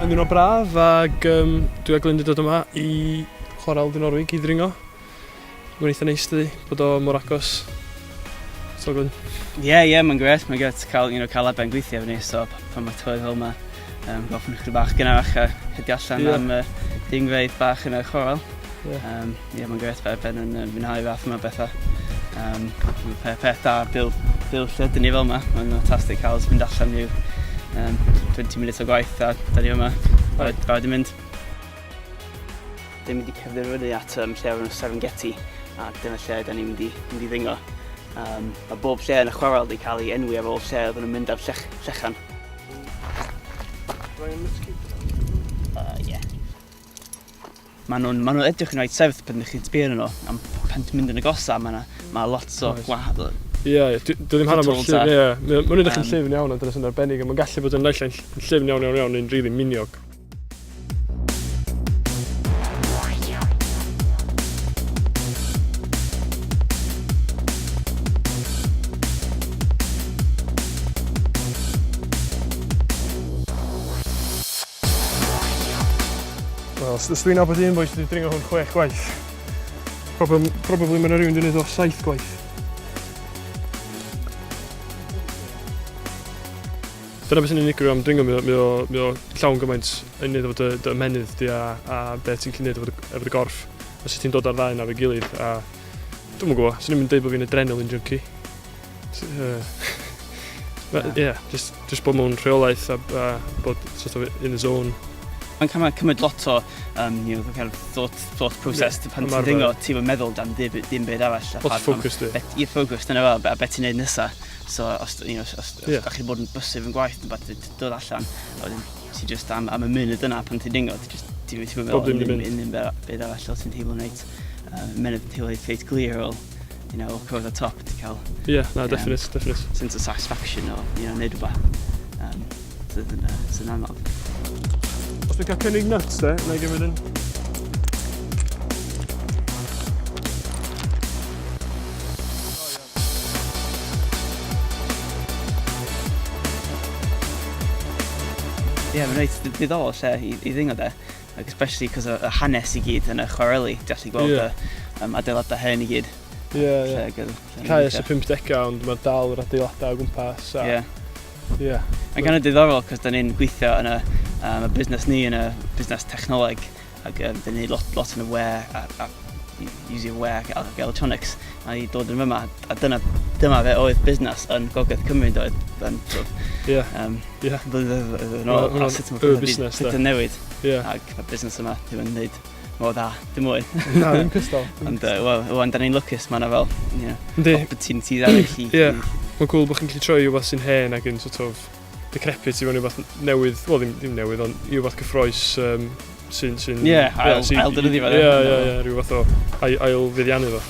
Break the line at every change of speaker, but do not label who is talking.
Yn un o braf ac dwi a Glyn wedi dod yma i chwarael Dinorwig i Dringo. Mae'n eitha neis dydi bod o mor agos. So Glyn?
Ie, mae'n gret. Mae'n gret cael Eben gweithio efo ni, so pan mae tywydd fel yma, goffwn ychydig bach gynnach a hedi allan am dingfeidd bach yn y chwarel. Mae'n gret fe Eben yn fwynhau fath yma bethau. Peth da bil lle dyn ni fel yma. Mae'n fantastic cael mynd allan i'w 20 munud o gwaith a da ni yma. Rhaid i mynd. Dwi'n mynd i cyfnod at lle o'r Serengeti a dyna lle da ni'n mynd i ddingo. Mae bob lle yn y chwarel wedi cael ei enwi ar ôl lle oedden nhw'n mynd ar llechan. Maen nhw'n edrych yn rhaid sefyll pan ydych chi'n sbio nhw, am pan ti'n mynd yn y gosa, mae lot o gwahanol.
Ie, dwi ddim hanner mor llyfn, mae'n edrych yn llyfn iawn, a dyna sy'n arbennig, a mae'n gallu bod yn llyfn iawn, yn rili miniog. Wel, os dwi'n abod un boes wedi dringo hwn 6 gwaith. Probably mae'n rhywun wedi gwneud o 7 gwaith. Dyna beth sy'n unigryw am Dringo, mae o llawn gymaint yn wneud efo dy ymenydd di a beth ti'n gallu gwneud efo dy gorff. A sut ti'n dod ar ddau na fe gilydd. A dwi'm yn gwybod, sy'n ni'n dweud bod fi'n adrenaline junkie. Just bod mewn rheolaeth a bod sort of in the zone.
Mae'n cymryd lot o thought process pan ti'n dringo, ti'n meddwl am ddim byd arall.
Lot o ffocws di.
Ie, ffocws, dyna fel, a beth ti'n neud nesa. So, os da chi'n bod yn bysif yn gwaith, dod allan, ti'n just am y munud yna pan ti'n dringo, ti'n meddwl unrhyw byd arall o ti'n teimlo'n reit. Munud yn teimlo'n reit glir o, cwrdd ar top, ti'n cael...
Ie, na, definite.
Sense of satisfaction o, neud rhywbeth. Sy'n anodd.
Os dwi'n cael cynnig nuts de, na i gymryd yn.
Ie, mae'n reit ddiddorol lle i ddingo de, especially cos y hanes i gyd yn y chwareli, gallu gweld y adeiladau hen i gyd.
Ie. Caes y 50au, ond mae dal yr adeiladau o gwmpas. Ie.
Mae'n gan y diddorol cos da ni'n gweithio yn y busnes ni yn y busnes technoleg ac da ni'n lot yn y we a usio we ac electronics a i dod yn fyma a dyma fe oedd busnes yn Gogledd Cymru doedd blynyddoedd yn ôl a sut mae'n newid ac y busnes yma ddim yn neud mor dda dim mwy.
Na, ddim cystal.
Ond wan da ni'n lwcus mae yna fel opportunities arall i...
Mae'n cool bod chi'n gallu troi rhywbeth sy'n hen ac yn sort of decrepit i fewn rhywbeth newydd, wel ddim newydd, ond rhywbeth cyffroes sy'n...
Ie, ail dynyddio fe.
Ie, rhywbeth o ail fuddiannu fo.